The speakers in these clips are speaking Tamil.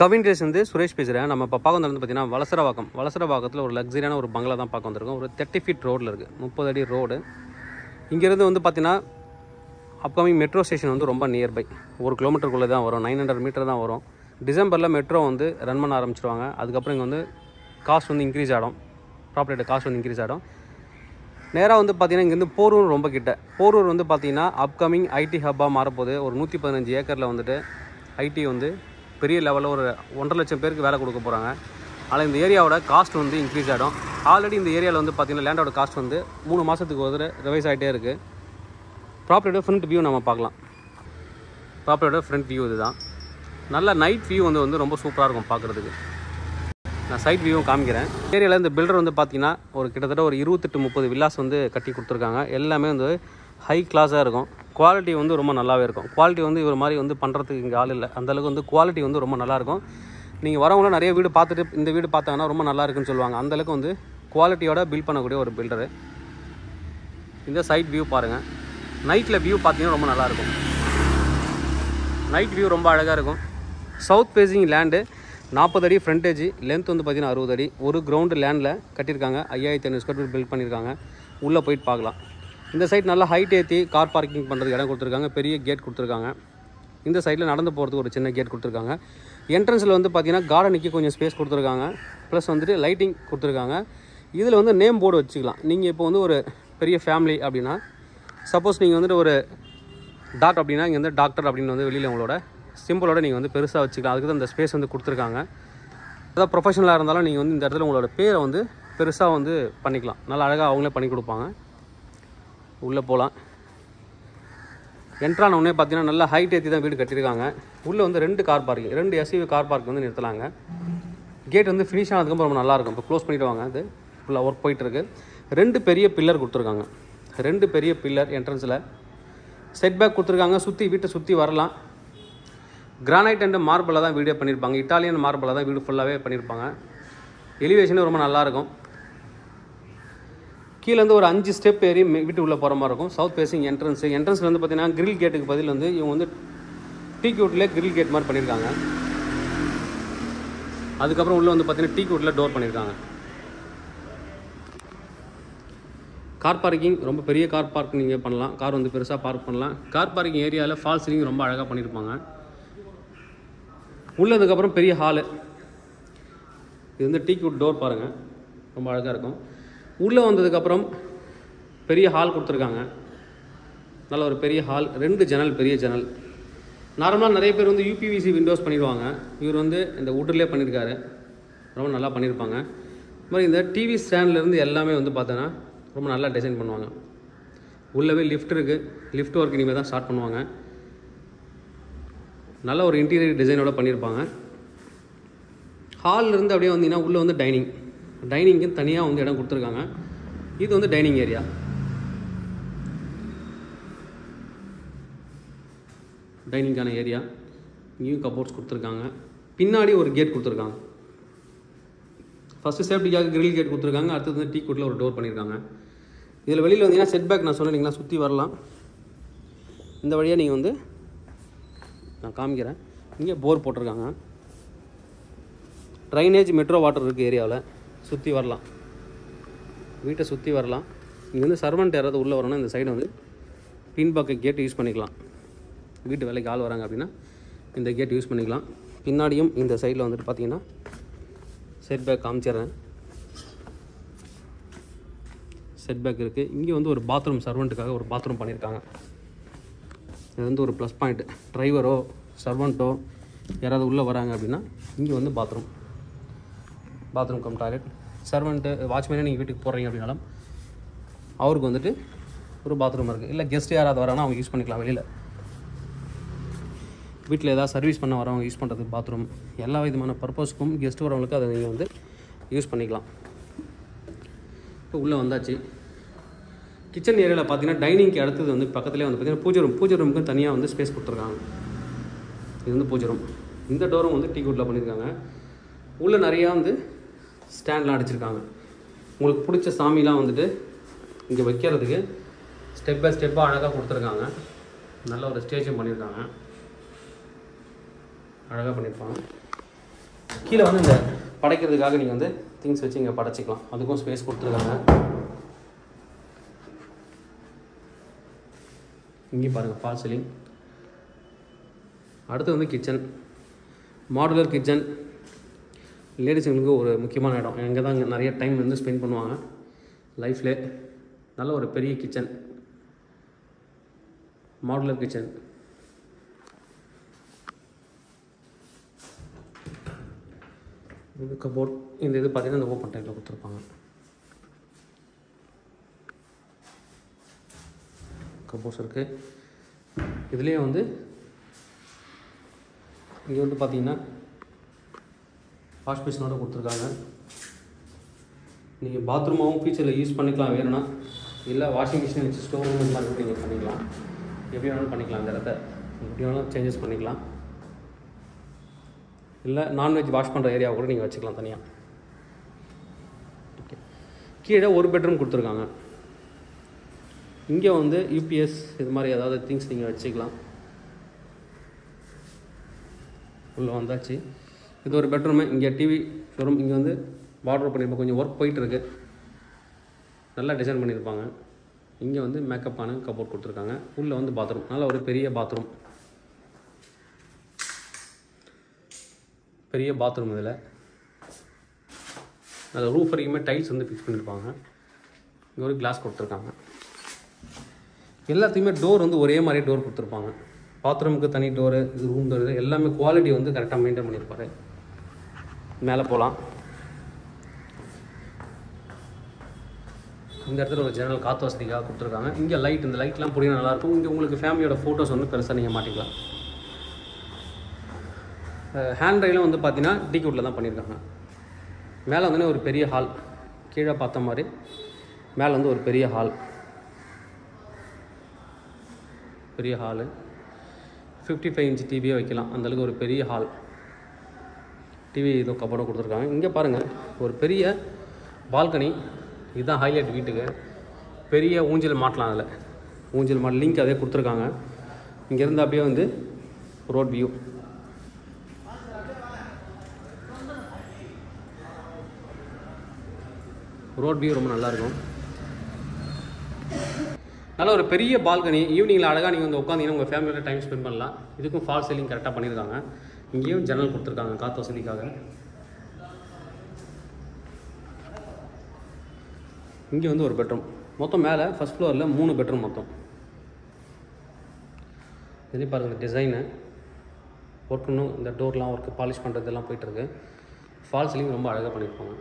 கவின் ரேஸ் வந்து சுரேஷ் பேசுகிறேன். நம்ம இப்போ பார்க்க வந்து பார்த்தீங்கன்னா வலசரவாக்கத்தில் ஒரு லக்ஸரியான ஒரு பங்களா தான் பார்க்க வந்திருக்கோம். ஒரு 30 ஃபீட் ரோடில் இருக்குது, 30 அடி ரோடு. இங்கேருந்து வந்து பார்த்தீங்கன்னா அப்கமிங் மெட்ரோ ஸ்டேஷன் வந்து ரொம்ப நியர்பை, 1 கிலோமீட்டருக்குள்ளே தான் வரும், 900 மீட்டர் தான் வரும். டிசம்பரில் மெட்ரோ வந்து ரன் பண்ண ஆரம்பிச்சிடுவாங்க. அதுக்கப்புறம் இங்கே வந்து காஸ்ட் வந்து இன்க்ரீஸ் ஆகிடும், ப்ராப்பர்ட்டி காஸ்ட் வந்து இன்க்ரீஸ் ஆகிடும். நேராக வந்து பார்த்தீங்கன்னா இங்கேருந்து போரூர் ரொம்ப கிட்ட. போரூர் வந்து பார்த்தீங்கன்னா அப்கமிங் ஐடி ஹப்பாக மாறப்போகுது. ஒரு 115 ஏக்கரில் வந்துட்டு ஐடி வந்து பெரிய லெவலில் ஒரு 1.5 லட்சம் பேருக்கு வேலை கொடுக்க போகிறாங்க. ஆனால் இந்த ஏரியாவோட காஸ்ட் வந்து இன்க்ரீஸ் ஆகிடும். ஆல்ரெடி இந்த ஏரியாவில் வந்து பார்த்திங்கன்னா லேண்டோட காஸ்ட் வந்து 3 மாதத்துக்கு ஒரு ரிவைஸ் ஆகிட்டே இருக்குது. ப்ராப்பர்ட்டியோட ஃப்ரண்ட் வியூ நம்ம பார்க்கலாம். ப்ராப்பர்ட்டியோட ஃப்ரண்ட் வியூ இது தான். நல்ல நைட் வியூ வந்து ரொம்ப சூப்பராக இருக்கும் பார்க்குறதுக்கு. நான் சைட் வியூவும் காமிக்கிறேன். ஏரியாவில் இந்த பில்டர் வந்து பார்த்திங்கன்னா ஒரு கிட்டத்தட்ட ஒரு 28-30 வில்லாஸ் வந்து கட்டி கொடுத்துருக்காங்க. எல்லாமே வந்து ஹை கிளாஸாக இருக்கும். குவாலிட்டி வந்து ரொம்ப நல்லாவே இருக்கும். குவாலிட்டி வந்து இவர் மாதிரி வந்து பண்ணுறதுக்கு இங்கே ஆள் இல்லை. அந்தளவுக்கு வந்து குவாலிட்டி வந்து ரொம்ப நல்லாயிருக்கும். நீங்கள் வரவங்களும் நிறைய வீடு பார்த்துட்டு இந்த வீடு பார்த்தாங்கன்னா ரொம்ப நல்லா இருக்குன்னு சொல்லுவாங்க. அந்தளவுக்கு வந்து குவாலிட்டியோட பில்ட் பண்ணக்கூடிய ஒரு பில்டரு. இந்த சைட் வியூ பாருங்கள். நைட்டில் வியூ பார்த்தீங்கன்னா ரொம்ப நல்லாயிருக்கும். நைட் வியூ ரொம்ப அழகாக இருக்கும். சவுத் ஃபேஸிங் லேண்டு, 40 அடி ஃப்ரண்டேஜ், லென்த் வந்து பார்த்திங்கன்னா 60 அடி. ஒரு கிரவுண்டு லேண்டில் கட்டியிருக்காங்க. 5500 ஸ்கொயர் ஃபீட் பில்ட் பண்ணியிருக்காங்க. உள்ளே போயிட்டு பார்க்கலாம். இந்த சைட் நல்லா ஹைட் ஏற்றி கார் பார்க்கிங் பண்ணுறதுக்கு இடம் கொடுத்துருக்காங்க. பெரிய கேட் கொடுத்துருக்காங்க. இந்த சைடில் நடந்து போகிறதுக்கு ஒரு சின்ன கேட் கொடுத்துருக்காங்க. என்ட்ரன்ஸில் வந்து பார்த்திங்கன்னா கார்டனுக்கு கொஞ்சம் ஸ்பேஸ் கொடுத்துருக்காங்க. ப்ளஸ் வந்துட்டு லைட்டிங் கொடுத்துருக்காங்க. இதில் வந்து நேம் போர்டு வச்சுக்கலாம். நீங்கள் இப்போ வந்து ஒரு பெரிய ஃபேமிலி அப்படின்னா, சப்போஸ் நீங்கள் வந்துட்டு ஒரு டாக்டர் அப்படின்னா இங்கே வந்து டாக்டர் அப்படின்னு வந்து வெளியில் உங்களோட சிம்பிளோட நீங்கள் வந்து பெருசாக வச்சுக்கலாம். அதுக்கு தான் இந்த ஸ்பேஸ் வந்து கொடுத்துருக்காங்க. அதாவது ப்ரொஃபஷனலாக இருந்தாலும் நீங்கள் வந்து இந்த இடத்துல உங்களோட பேரை வந்து பெருசாக வந்து பண்ணிக்கலாம். நல்லா அழகாக அவங்களே பண்ணி கொடுப்பாங்க. உள்ளே போகலாம். என்ட்ரான உடனே பார்த்தீங்கன்னா நல்லா ஹைட் ஏற்றி தான் வீடு கட்டியிருக்காங்க. உள்ளே வந்து 2 car parking, 2 SUV car park வந்து நிறுத்தலாங்க. கேட் வந்து ஃபினிஷ் ஆனதுக்கப்புறம் ரொம்ப நல்லாயிருக்கும். இப்போ க்ளோஸ் பண்ணிவிட்டு வாங்க. அது ஃபுல்லாக ஒர்க் போயிட்டுருக்கு. 2 பெரிய பில்லர் கொடுத்துருக்காங்க. 2 பெரிய பில்லர் என்ட்ரன்ஸில். செட் பேக் கொடுத்துருக்காங்க. சுற்றி வீட்டை சுற்றி வரலாம். கிரானைட் அண்ட் மார்பிளில் தான் வீடியோ பண்ணியிருப்பாங்க. இட்டாலியன் மார்பிளில் தான் வீடு ஃபுல்லாகவே பண்ணியிருப்பாங்க. எலிவேஷனும் ரொம்ப நல்லாயிருக்கும். கீழேருந்து ஒரு 5 ஸ்டெப் ஏறி வீட்டு உள்ளே போகிற மாதிரி இருக்கும். சவுத் ஃபேஸிங் என்ட்ரன்ஸில் வந்து பார்த்தீங்கன்னா கிரில் கேட்டுக்கு பதில் வந்து இவங்க வந்து டீக்வுட்லேயே கிரில் கேட் மாதிரி பண்ணியிருக்காங்க. அதுக்கப்புறம் உள்ளே வந்து பார்த்தீங்கன்னா டீக்வுட்டில் டோர் பண்ணியிருக்காங்க. கார் பார்க்கிங் ரொம்ப பெரிய கார் பார்க் நீங்கள் பண்ணலாம். கார் வந்து பெருசாக பார்க் பண்ணலாம். கார் பார்க்கிங் ஏரியாவில் ஃபால் சீலிங் ரொம்ப அழகாக பண்ணியிருப்பாங்க. உள்ளதுக்கப்புறம் பெரிய ஹாலு. இது வந்து டீக்வுட் டோர் பாருங்கள், ரொம்ப அழகாக இருக்கும். உள்ளே வந்ததுக்கப்புறம் பெரிய ஹால் கொடுத்துருக்காங்க. நல்ல ஒரு பெரிய ஹால், 2 ஜன்னல், பெரிய ஜன்னல். நார்மலாக நிறைய பேர் வந்து யூபிவிசி விண்டோஸ் பண்ணிடுவாங்க. இவர் வந்து இந்த வுட்லேயே பண்ணியிருக்காரு. ரொம்ப நல்லா பண்ணியிருப்பாங்க. இது மாதிரி இந்த டிவி ஸ்டாண்ட்லேருந்து எல்லாமே வந்து பார்த்தோன்னா ரொம்ப நல்லா டிசைன் பண்ணுவாங்க. உள்ளவே லிஃப்ட் இருக்குது. லிஃப்ட் ஒர்க் இனிமேல் தான் ஸ்டார்ட் பண்ணுவாங்க. நல்ல ஒரு இன்டீரியர் டிசைனோட பண்ணியிருப்பாங்க. ஹால்லேருந்து அப்படியே வந்தீங்கன்னா உள்ளே வந்து டைனிங்க்கு தனியாக வந்து இடம் கொடுத்துருக்காங்க. இது வந்து டைனிங் ஏரியா. டைனிங்கான ஏரியா. இங்கேயும் கபோர்ட்ஸ் கொடுத்துருக்காங்க. பின்னாடி ஒரு கேட் கொடுத்துருக்காங்க. ஃபஸ்ட்டு சேஃப்டிக்காக கிரில் கேட் கொடுத்துருக்காங்க. அடுத்தது வந்து டீக்வுட்டில் ஒரு டோர் பண்ணியிருக்காங்க. இதில் வெளியில் வந்தீங்கன்னா செட் பேக் நான் சொன்னீங்கன்னா சுற்றி வரலாம். இந்த வழியாக நீங்கள் வந்து நான் காமிக்கிறேன். இங்கே போர் போட்டிருக்காங்க. ட்ரைனேஜ், மெட்ரோ வாட்டர் இருக்குது ஏரியாவில். சுற்றி வரலாம், வீட்டை சுற்றி வரலாம். இங்கே வந்து சர்வெண்ட் யாராவது உள்ளே வரணும், இந்த சைடு வந்து பின்பக்க கேட் யூஸ் பண்ணிக்கலாம். வீட்டு வேலைக்கு ஆள் வராங்க அப்படின்னா இந்த கேட் யூஸ் பண்ணிக்கலாம். பின்னாடியும் இந்த சைடில் வந்துட்டு பார்த்தீங்கன்னா செட் பேக் காமிச்சிடுறேன். செட் பேக் இருக்குது. இங்கே வந்து ஒரு பாத்ரூம், சர்வெண்ட்டுக்காக ஒரு பாத்ரூம் பண்ணியிருக்காங்க. இது வந்து ஒரு ப்ளஸ் பாயிண்ட். டிரைவரோ சர்வெண்ட்டோ யாராவது உள்ளே வராங்க அப்படின்னா இங்கே வந்து பாத்ரூம் கம் டாய்லெட். சர்வெண்ட்டு, வாட்ச்மேனே நீங்கள் வீட்டுக்கு போகிறீங்க அப்படின்னாலும் அவருக்கு வந்துட்டு ஒரு பாத்ரூம் இருக்குது. இல்லை கெஸ்ட் யாராவது வராங்கன்னா அவங்க யூஸ் பண்ணிக்கலாம். வெளியில் வீட்டில் ஏதாவது சர்வீஸ் பண்ண வரவங்க யூஸ் பண்ணுறதுக்கு பாத்ரூம். எல்லா விதமான பர்பஸ்க்கும் கெஸ்ட் வரவங்களுக்கு அதை நீங்கள் வந்து யூஸ் பண்ணிக்கலாம். இப்போ உள்ளே வந்தாச்சு. கிச்சன் ஏரியாவில் பார்த்தீங்கன்னா டைனிங்க்கு அடுத்தது வந்து பக்கத்துலேயே வந்து பார்த்தீங்கன்னா பூஜை ரூமுக்கு தனியாக வந்து ஸ்பேஸ் கொடுத்துருக்காங்க. இது வந்து பூஜை ரூம். இந்த டோரும் வந்து டீக்வுட்டில் பண்ணியிருக்காங்க. உள்ளே நிறையா வந்து ஸ்டாண்ட்லாம் அடிச்சிருக்காங்க. உங்களுக்கு பிடிச்ச சாமிலாம் வந்துட்டு இங்கே வைக்கிறதுக்கு ஸ்டெப் பை ஸ்டெப்பாக அழகாக கொடுத்துருக்காங்க. நல்ல ஒரு ஸ்டேஜும் பண்ணியிருக்காங்க. அழகாக பண்ணியிருப்பாங்க. கீழே வந்து இந்த படைக்கிறதுக்காக நீங்கள் வந்து திங்ஸ் வச்சு இங்கே படைச்சிக்கலாம். அதுக்கும் ஸ்பேஸ் கொடுத்துருக்காங்க. இங்கேயும் பாருங்கள் ஃபால் சீலிங். அடுத்து வந்து கிச்சன், மாடுலர் கிச்சன். லேடிஸுங்களுக்கு ஒரு முக்கியமான இடம். இங்கே தான் நிறைய டைம் வந்து ஸ்பெண்ட் பண்ணுவாங்க லைஃப்லே. நல்ல ஒரு பெரிய கிச்சன், மாடுலர் கிச்சன். இது கபோர்ட். இந்த இது பார்த்தீங்கன்னா இந்த ஓப்பன் டைப்பில் கொடுத்துருப்பாங்க. கபோர்ட்ஸ் இருக்குது. இதுலேயே வந்து இங்கே வந்து பார்த்தீங்கன்னா வாஷ் பேஷனோட கொடுத்துருக்காங்க. நீங்கள் பாத்ரூமாகவும் ஃபியூச்சரில் யூஸ் பண்ணிக்கலாம் வேணும்னா, இல்லை வாஷிங் மிஷின் வச்சு ஸ்டோர் ரூம் மாதிரி கூட நீங்கள் பண்ணிக்கலாம். எப்படி வேணாலும் பண்ணிக்கலாம். இந்த இடத்த எப்படி வேணாலும் சேஞ்சஸ் பண்ணிக்கலாம். இல்லை நான்வெஜ் வாஷ் பண்ணுற ஏரியாவை கூட நீங்கள் வச்சுக்கலாம் தனியாக. ஓகே, கீழே ஒரு பெட்ரூம் கொடுத்துருக்காங்க. இங்கே வந்து யூபிஎஸ் இது மாதிரி ஏதாவது திங்ஸ் நீங்கள் வச்சுக்கலாம். உள்ளே வந்தாச்சு. இது ஒரு பெட்ரூமு. இங்கே டிவி ஷோரூம். இங்கே வந்து வார்ட்ரோப் பண்ணியிருப்பாங்க. கொஞ்சம் ஒர்க் போயிட்டுருக்கு. நல்லா டிசைன் பண்ணியிருப்பாங்க. இங்கே வந்து மேக்கப்பான கபோர்ட் கொடுத்துருக்காங்க. உள்ளே வந்து பாத்ரூம். நல்ல ஒரு பெரிய பாத்ரூம். பெரிய பாத்ரூம். இதில் நல்ல ரூஃப் வரைக்குமே டைல்ஸ் வந்து ஃபிக்ஸ் பண்ணியிருப்பாங்க. இங்கே ஒரு கிளாஸ் கொடுத்துருக்காங்க. எல்லாத்தையுமே டோர் வந்து ஒரே மாதிரி டோர் கொடுத்துருப்பாங்க. பாத்ரூமுக்கு தனி டோரு, இது ரூம் டோர், எல்லாமே குவாலிட்டி வந்து கரெக்டாக மெயின்டைன் பண்ணியிருப்பாரு. மேலே போகலாம். இந்த இடத்துல ஒரு ஜன்னல் காற்று வசதிக்காக கொடுத்துருக்காங்க. இங்கே லைட், இந்த லைட்லாம் புரிய நல்லாயிருக்கும். இங்கே உங்களுக்கு ஃபேமிலியோட ஃபோட்டோஸ் வந்து பெருசாக நீங்கள் மாட்டிக்கலாம். ஹேண்ட் ரைலும் வந்து பார்த்தீங்கன்னா டீக்வுட்டில் தான் பண்ணியிருக்காங்க. மேலே வந்து ஒரு பெரிய ஹால். கீழே பார்த்த மாதிரி மேலே வந்து ஒரு பெரிய ஹால். பெரிய ஹாலு 55 இன்ச் டிவியே வைக்கலாம். அந்தளவுக்கு ஒரு பெரிய ஹால். டிவி இதோ கபோர்டும் கொடுத்துருக்காங்க. இங்கே பாருங்கள் ஒரு பெரிய பால்கனி. இதுதான் ஹைலைட் வீட்டுக்கு. பெரிய ஊஞ்சல் மாட்டலாம். அதில் ஊஞ்சல் மாட் லிங்க் அதே கொடுத்துருக்காங்க. இங்கேருந்து அப்படியே வந்து ரோட் வியூ. ரோட் வியூ ரொம்ப நல்லாயிருக்கும். நல்ல ஒரு பெரிய பால்கனி. ஈவினிங்கில் அழகாக நீங்கள் வந்து உட்காந்தீங்கன்னா உங்கள் ஃபேமிலியோட டைம் ஸ்பெண்ட் பண்ணலாம். இதுக்கும் ஃபால் சீலிங் கரெக்டாக பண்ணியிருக்காங்க. இங்கேயும் ஜன்னல் கொடுத்துருக்காங்க காற்று வசதிக்காக. இங்கே வந்து ஒரு பெட்ரூம். மொத்தம் மேலே ஃபஸ்ட் ஃப்ளோரில் 3 பெட்ரூம் மொத்தம். இதுலேயும் பாருங்கள் டிசைனு ஒர்க்குன்னும் இந்த டோர்லாம் ஒர்க்கு பாலிஷ் பண்ணுறதெல்லாம் போயிட்டுருக்கு. ஃபால் சீலிங் ரொம்ப அழகாக பண்ணியிருப்பாங்க.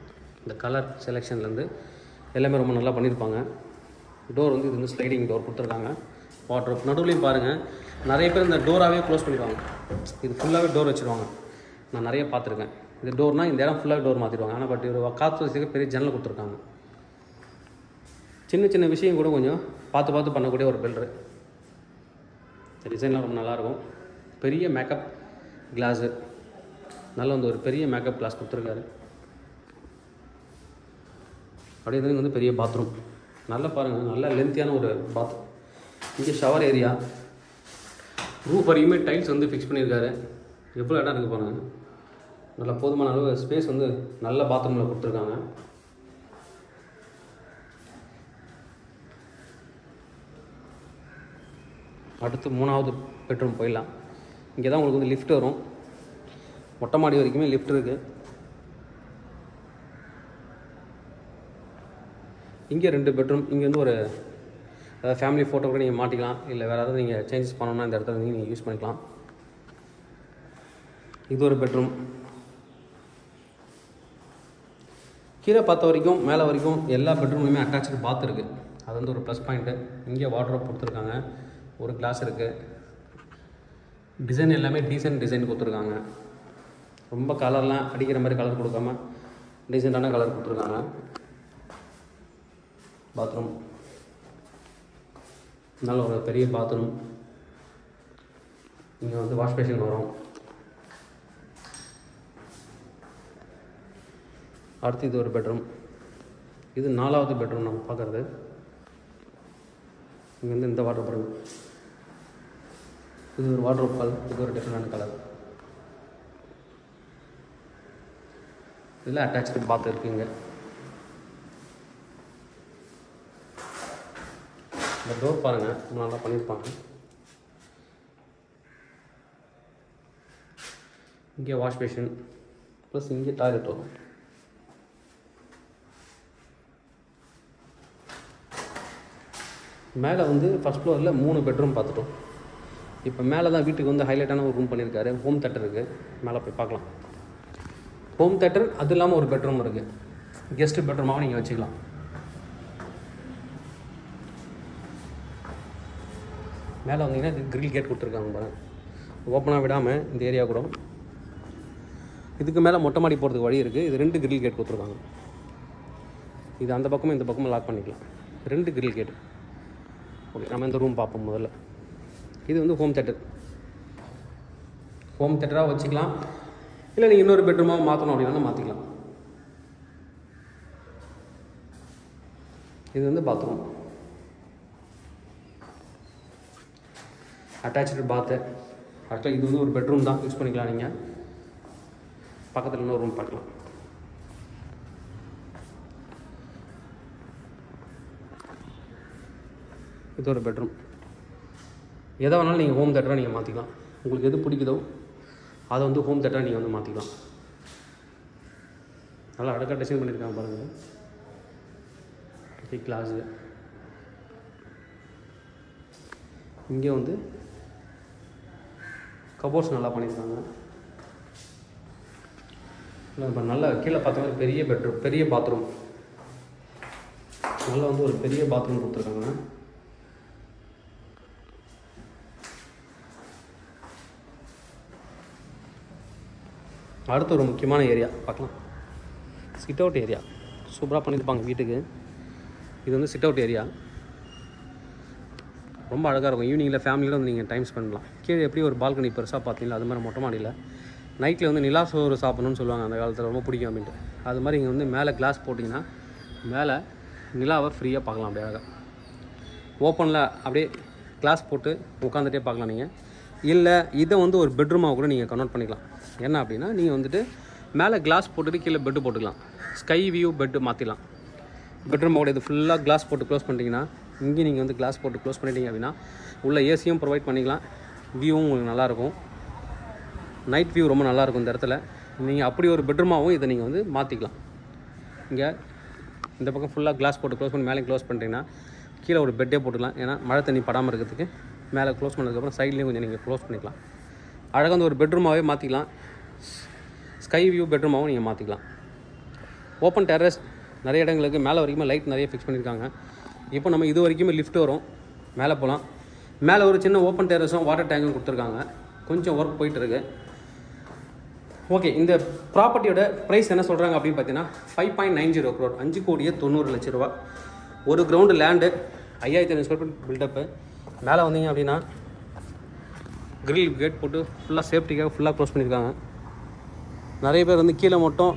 இந்த கலர் செலெக்ஷன்லேருந்து எல்லாமே ரொம்ப நல்லா பண்ணியிருப்பாங்க. டோர் வந்து இது வந்து ஸ்லைடிங் டோர் கொடுத்துருக்காங்க. வாட்ரோப் நடுவுலையும் பாருங்கள் நிறைய பேர் இந்த டோராகவே க்ளோஸ் பண்ணிடுவாங்க. இது ஃபுல்லாகவே டோர் வச்சுருவாங்க. நான் நிறைய பார்த்துருக்கேன். இது டோர்னால் இந்த இடம் ஃபுல்லாக டோர் மாற்றிடுவாங்க. ஆனால் பட் ஒரு காற்று வசதிக்கு பெரிய ஜன்னல் கொடுத்துருக்காங்க. சின்ன சின்ன விஷயம் கூட கொஞ்சம் பார்த்து பார்த்து பண்ணக்கூடிய ஒரு பில்டரு. டிசைன்லாம் ரொம்ப நல்லாயிருக்கும். பெரிய மேக்கப் கிளாஸு. நல்ல வந்து ஒரு பெரிய மேக்கப் கிளாஸ் கொடுத்துருக்காரு. அப்படியே வந்து பெரிய பாத்ரூம். நல்லா பாருங்கள், நல்ல லென்த்தியான ஒரு பாத்ரூம். இங்கே ஷவர் ஏரியா. ரூஃப் வரைக்குமே டைல்ஸ் வந்து ஃபிக்ஸ் பண்ணியிருக்காரு. எவ்வளோ இடம் இருக்குது பாருங்கள். நல்லா போதுமான அளவு ஸ்பேஸ் வந்து நல்ல பாத்ரூமில் கொடுத்துருக்காங்க. அடுத்து 3வது பெட்ரூம் போயிடலாம். இங்கே தான் உங்களுக்கு வந்து லிஃப்ட் வரும். மொட்டை மாடி வரைக்குமே லிஃப்ட் இருக்குது. இங்கே 2 பெட்ரூம். இங்கே வந்து ஒரு ஃபேமிலி ஃபோட்டோ கூட நீங்கள் மாட்டிக்கலாம். இல்லை வேறு ஏதாவது நீங்கள் சேஞ்சஸ் பண்ணணும்னா இந்த இடத்துல நீங்கள் யூஸ் பண்ணிக்கலாம். இது ஒரு பெட்ரூம். கீழே பார்த்த வரைக்கும் மேலே வரைக்கும் எல்லா பெட்ரூம்லையுமே அட்டாச்சு பாத் இருக்குது. அது வந்து ஒரு ப்ளஸ் பாயிண்ட்டு. இங்கே வார்ட்ரோப் கொடுத்துருக்காங்க. ஒரு கிளாஸ் இருக்குது. டிசைன் எல்லாமே டீசென்ட் டிசைன் கொடுத்துருக்காங்க. ரொம்ப கலர்லாம் அடிக்கிற மாதிரி கலர் கொடுக்காம டீசெண்டான கலர் கொடுத்துருக்காங்க. பாத்ரூம் நல்ல ஒரு பெரிய பாத்ரூம். இங்கே வந்து வாஷ் பேஷன் வரும். அடுத்து இது ஒரு பெட்ரூம். இது 4வது பெட்ரூம் நம்ம பார்க்குறது. இங்கே வந்து இந்த வாட்டர் பாருங்க. இது ஒரு வாட்ரோப் கலர். இது ஒரு டிஃப்ரெண்டான கலர். இதில் அட்டாச்சு பாத் இருக்குங்க. இந்த டோர் பாருங்கள், நல்லா பண்ணியிருப்பாங்க. இங்கே வாஷ் பேஷன் ப்ளஸ் இங்கே டாய்லெட் வரும். மேலே வந்து ஃபஸ்ட் ஃப்ளோரில் 3 பெட்ரூம் பார்த்துட்டோம். இப்போ மேலே தான் வீட்டுக்கு வந்து ஹைலைட்டான ஒரு ரூம் பண்ணியிருக்காரு. ஹோம் தேட்டர் இருக்குது, மேலே போய் பார்க்கலாம். ஹோம் தேட்டர் அது இல்லாமல் ஒரு பெட்ரூம் இருக்குது. கெஸ்ட்டு பெட்ரூமாகவும் நீங்கள் வச்சுக்கலாம். மேலே வந்தீங்கன்னா இது கிரில் கேட் கொடுத்துருக்காங்க பாருங்கள். ஓப்பனாக விடாமல் இந்த ஏரியா கூட. இதுக்கு மேலே மொட்டை மாடி போகிறதுக்கு வழி இருக்குது. இது 2 கிரில் கேட் கொடுத்துருக்காங்க. இது அந்த பக்கமும் இந்த பக்கமும் லாக் பண்ணிக்கலாம். 2 கிரில் கேட். ஓகே, நம்ம இந்த ரூம் பார்ப்போம் முதல்ல. இது வந்து ஹோம் தேட்டர். ஹோம் தேட்டராக வச்சுக்கலாம், இல்லை நீங்கள் இன்னொரு பெட்ரூமாக மாற்றணும் அப்படின்னா மாற்றிக்கலாம். இது வந்து பாத்ரூம், அட்டாச்சு பாத்து. ஆக்சுவலாக இது வந்து ஒரு பெட்ரூம் தான், யூஸ் பண்ணிக்கலாம். நீங்கள் பக்கத்தில் இன்னொரு ரூம் பார்க்கலாம். இது ஒரு பெட்ரூம். எதை வேணாலும் நீங்கள் ஹோம் தேட்டராக நீங்கள் மாற்றிக்கலாம். உங்களுக்கு எது பிடிக்குதோ அதை வந்து ஹோம் தேட்டராக நீங்கள் வந்து மாற்றிக்கலாம். நல்லா அழகாக டிசைன் பண்ணியிருக்காங்க பாருங்கள். கிளாஸு இங்கே வந்து கபோர்ட்ஸ் நல்லா பண்ணியிருக்காங்க. இப்போ நல்லா கீழே பார்த்தோம்னா பெரிய பெட்ரூம், பெரிய பாத்ரூம். நல்லா வந்து ஒரு பெரிய பாத்ரூம் கொடுத்துருக்காங்க. அடுத்து ஒரு முக்கியமான ஏரியா பார்க்கலாம். சிட் அவுட் ஏரியா சூப்பராக பண்ணியிருப்பாங்க வீட்டுக்கு. இது வந்து சிட் அவுட் ஏரியா, ரொம்ப அழகாக இருக்கும். ஈவினிங்கில் ஃபேமிலியில் வந்து நீங்கள் டைம் ஸ்பெண்ட் பண்ணலாம். கீழே எப்படி ஒரு பால்கனி பெருசாக பார்த்தீங்களா, அது மாதிரி மொட்டை மாடியில் நைட்டில் வந்து நிலா சோறு சாப்பிட்ணுன்னு சொல்லுவாங்க, அந்த காலத்தில் ரொம்ப பிடிக்கும் அப்படின்ட்டு. அது மாதிரி இங்கே வந்து மேலே கிளாஸ் போட்டிங்கன்னா மேலே நிலாவை ஃப்ரீயாக பார்க்கலாம். அப்படியே அழகாக ஓப்பனில் அப்படியே கிளாஸ் போட்டு உட்காந்துட்டே பார்க்கலாம் நீங்கள். இல்லை இதை வந்து ஒரு பெட்ரூமாக கூட நீங்கள் கன்வெர்ட் பண்ணிக்கலாம். என்ன அப்படின்னா நீங்கள் வந்துட்டு மேலே கிளாஸ் போட்டுட்டு கீழே பெட்டு போட்டுக்கலாம். ஸ்கை வியூ பெட்டு மாற்றிடலாம். பெட்ரூமோட இது ஃபுல்லாக கிளாஸ் போட்டு க்ளோஸ் பண்ணிட்டீங்கன்னா, இங்கே நீங்கள் வந்து கிளாஸ் போட்டு க்ளோஸ் பண்ணிட்டீங்க அப்படின்னா உள்ள ஏசியும் ப்ரொவைட் பண்ணிக்கலாம். வியூவும் உங்களுக்கு நல்லாயிருக்கும். நைட் வியூ ரொம்ப நல்லாயிருக்கும் இந்த இடத்துல. நீங்கள் அப்படி ஒரு பெட்ரூமாகவும் இதை நீங்கள் வந்து மாற்றிக்கலாம். இங்கே இந்த பக்கம் ஃபுல்லாக கிளாஸ் போட்டு க்ளோஸ் பண்ணி மேலே க்ளோஸ் பண்ணிட்டீங்கன்னா கீழே ஒரு பெட்டே போட்டுக்கலாம். ஏன்னா மழை தண்ணி படாமல் இருக்கிறதுக்கு மேலே க்ளோஸ் பண்ணதுக்கப்புறம் சைட்லேயும் கொஞ்சம் நீங்கள் க்ளோஸ் பண்ணிக்கலாம். அழகாக வந்து ஒரு பெட்ரூமாகவே மாற்றிக்கலாம். ஸ்கை வியூ பெட்ரூமாகவும் நீங்கள் மாற்றிக்கலாம். ஓப்பன் டெரஸ் நிறைய இடங்களுக்கு மேலே வரைக்குமே லைட் நிறைய ஃபிக்ஸ் பண்ணியிருக்காங்க. இப்போ நம்ம இது வரைக்குமே லிஃப்ட் வரும், மேலே போகலாம். மேலே ஒரு சின்ன ஓப்பன் டெரஸும் வாட்டர் டேங்கும் கொடுத்துருக்காங்க. கொஞ்சம் ஒர்க் போயிட்டுருக்கு. ஓகே, இந்த ப்ராப்பர்ட்டியோட ப்ரைஸ் என்ன சொல்கிறாங்க அப்படின்னு பார்த்தீங்கன்னா 5.90 crore, 5,90,00,000 ரூபா. ஒரு ground land, 5,500 square feet built up. மேலே வந்தீங்க அப்படின்னா கிரில் கேட் போட்டு ஃபுல்லாக சேஃப்டிக்காக ஃபுல்லாக க்ளோஸ் பண்ணியிருக்காங்க. நிறைய பேர் வந்து கீழே மட்டும்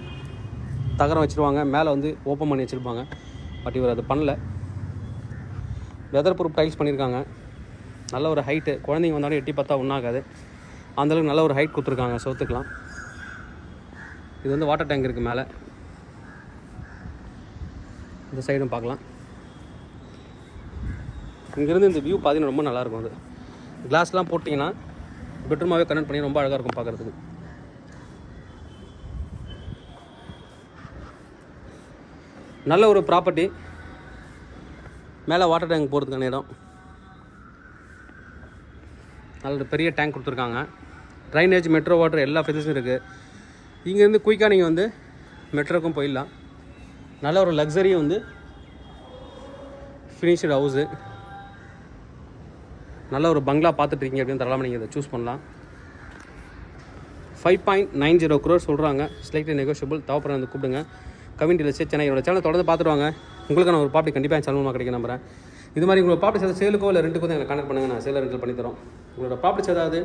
தகரம் வச்சுருவாங்க, மேலே வந்து ஓப்பன் பண்ணி வச்சுருப்பாங்க. பட் இவர் அதை பண்ணல. வெதர் ப்ரூஃப் டைல்ஸ் பண்ணியிருக்காங்க. நல்ல ஒரு ஹைட்டு, குழந்தைங்க வந்தாலும் எட்டி பார்த்தா ஒன்றாகாது, அந்தளவுக்கு நல்ல ஒரு ஹைட் கொடுத்துருக்காங்க சவுத்துக்கலாம். இது வந்து வாட்டர் டேங்க் இருக்குது மேலே. இந்த சைடும் பார்க்கலாம். இங்கேருந்து இந்த வியூ பார்த்தீங்கன்னா ரொம்ப நல்லாயிருக்கும். அது கிளாஸ்லாம் போட்டிங்கன்னா பெட்ரூமாகவே கனெக்ட் பண்ணி ரொம்ப அழகாக இருக்கும் பார்க்குறதுக்கு. நல்ல ஒரு ப்ராப்பர்ட்டி. மேலே வாட்டர் டேங்க் போகிறதுக்கான இடம், நல்ல ஒரு பெரிய டேங்க் கொடுத்துருக்காங்க. ட்ரைனேஜ், மெட்ரோ வாட்டர் எல்லா ஃபெசிலிட்டிஸும் இருக்குது. இங்கேருந்து குயிக்காக நீங்கள் வந்து மெட்ரோக்கும் போயிடலாம். நல்ல ஒரு லக்ஸரியும் வந்து ஃபினிஷ்டு ஹவுஸு, நல்ல ஒரு பங்களா பார்த்துட்ருக்கீங்க அப்படின்னு தரலாமல் நீங்கள் இதை சூஸ் பண்ணலாம். 5.90 crore சொல்கிறாங்க. Slightly negotiable. தேவைப்படுற வந்து கூப்பிடுங்க. கவின்டியில் சென்னை என்னோட சேனல் தொடர்ந்து பார்த்துருவாங்க. உங்களுக்கான ஒரு ப்ராப்பர்ட்டி கண்டிப்பாக என் சேனல் கிடைக்க நம்புறேன். இது மாதிரி உங்களோட ப்ராப்பர்ட்டி ஏதாவது சேலுக்கோ இல்லை ரெண்டுக்கோ தான் எங்களை கான்டெக்ட் பண்ணுங்கள். நான் சேல் ரெண்டல் பண்ணித்தரோம். உங்களோட ப்ராப்பர்ட்டி ஏதாவது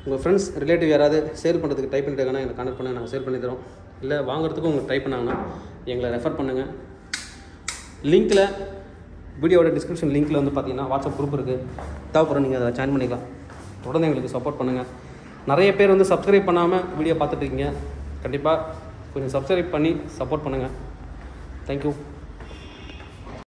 உங்கள் ஃப்ரெண்ட்ஸ் ரிலேட்டிவ் யாராவது சேல் பண்ணுறதுக்கு டைப் பண்ணிட்டாங்கன்னா எங்களை கான்டெக்ட் பண்ணுங்கள், நாங்கள் சேல் பண்ணித்தரோம். இல்லை வாங்குறதுக்கும் உங்களுக்கு ட்ரை பண்ணாங்கன்னா எங்களை ரெஃபர் பண்ணுங்கள். லிங்க்கில், வீடியோட டிஸ்கிரிப்ஷன் லிங்க்கில் வந்து பார்த்தீங்கன்னா வாட்ஸ்அப் குரூப் இருக்குது. தேவைப்படுற நீங்கள் அதை ஜாயின் பண்ணிக்கலாம். தொடர்ந்து எங்களுக்கு சப்போர்ட் பண்ணுங்கள். நிறைய பேர் வந்து சப்ஸ்கிரைப் பண்ணாமல் வீடியோ பார்த்துட்ருக்கீங்க. கண்டிப்பாக கொஞ்சம் சப்ஸ்கிரைப் பண்ணி சப்போர்ட் பண்ணுங்கள். தேங்க்யூ.